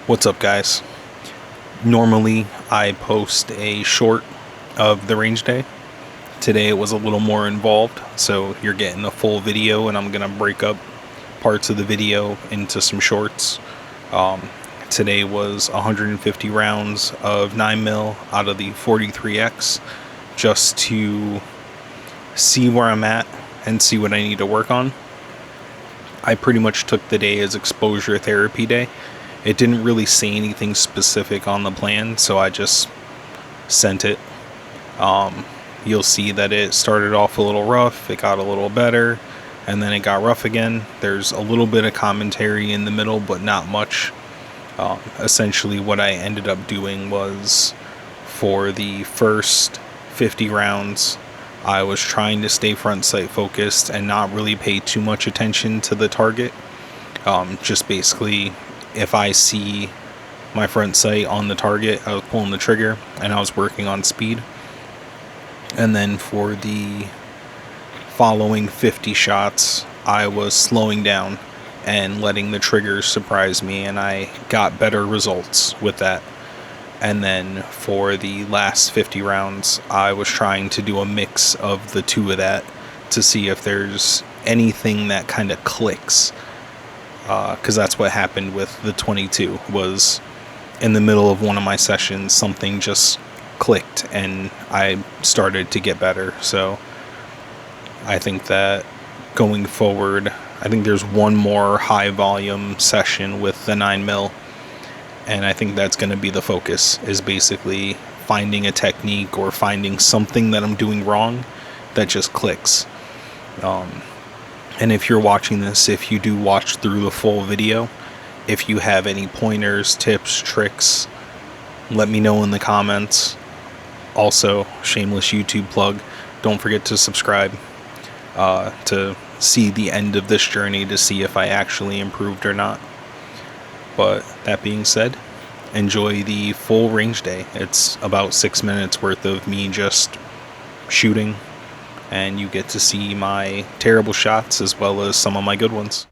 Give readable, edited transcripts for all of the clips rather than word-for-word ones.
What's up, guys? Normally, I post a short of the range day. Today it was a little more involved, so you're getting a full video, and I'm gonna break up parts of the video into some shorts. Today was 150 rounds of 9mm out of the 43X, just to see where I'm at and see what I need to work on. I pretty much took the day as exposure therapy day. It didn't really say anything specific on the plan, so I just sent it. You'll see that it started off a little rough, it got a little better, and then it got rough again. There's a little bit of commentary in the middle, but not much. Essentially what I ended up doing was, for the first 50 rounds, I was trying to stay front sight focused and not really pay too much attention to the target. Just basically, if I see my front sight on the target, I was pulling the trigger and I was working on speed. And then for the following 50 shots, I was slowing down and letting the triggers surprise me, and I got better results with that. And then for the last 50 rounds, I was trying to do a mix of the two of that to see if there's anything that kind of clicks. Because that's what happened with the 22, was in the middle of one of my sessions, something just clicked and I started to get better. So I think that going forward, I think there's one more high volume session with the 9mm, and I think that's going to be the focus, is basically finding a technique or finding something that I'm doing wrong that just clicks. And if you're watching this, if you do watch through the full video, if you have any pointers, tips, tricks, let me know in the comments. Also, shameless YouTube plug, don't forget to subscribe to see the end of this journey, to see if I actually improved or not. But that being said, enjoy the full range day. It's about 6 minutes worth of me just shooting, and you get to see my terrible shots as well as some of my good ones.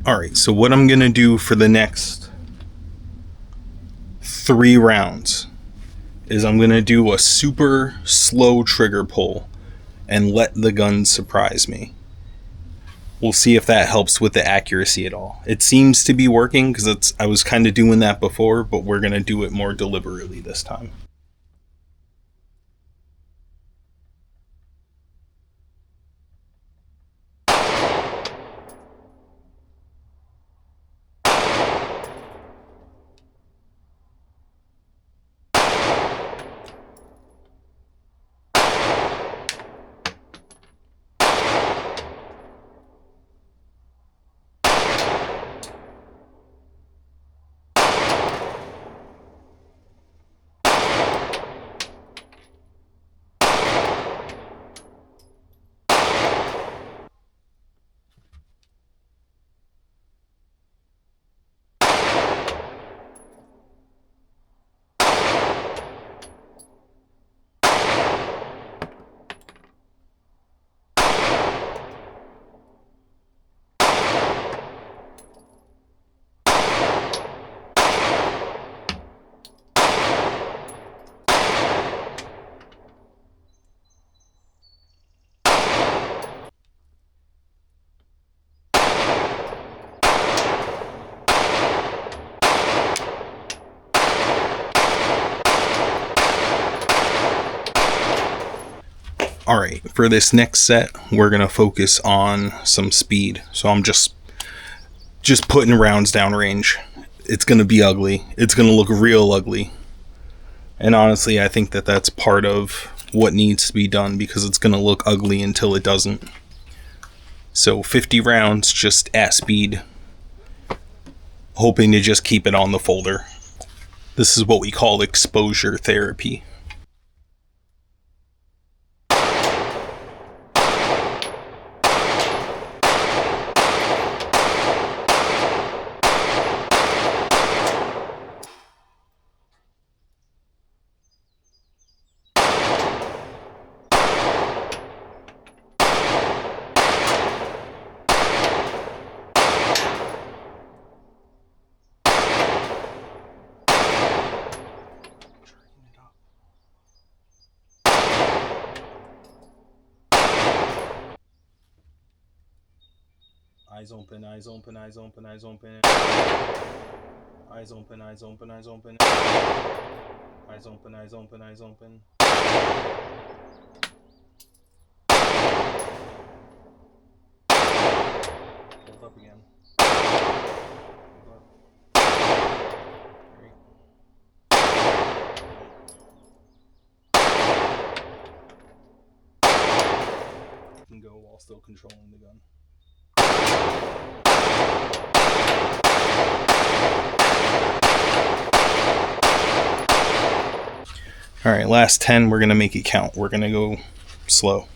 Alright, so what I'm going to do for the next 3 rounds is I'm going to do a super slow trigger pull and let the gun surprise me. We'll see if that helps with the accuracy at all. It seems to be working because I was kind of doing that before, but we're going to do it more deliberately this time. Alright, for this next set, we're going to focus on some speed. So I'm just putting rounds downrange. It's going to be ugly. It's going to look real ugly. And honestly, I think that that's part of what needs to be done because it's going to look ugly until it doesn't. So 50 rounds just at speed, hoping to just keep it on the folder. This is what we call exposure therapy. Eyes open, eyes open, eyes open, eyes open. Eyes open, eyes open, eyes open. Eyes open, eyes open, eyes open. Hold up again. Hold up. Great. You can go while still controlling the gun. Alright, last 10, we're going to make it count. We're going to go slow.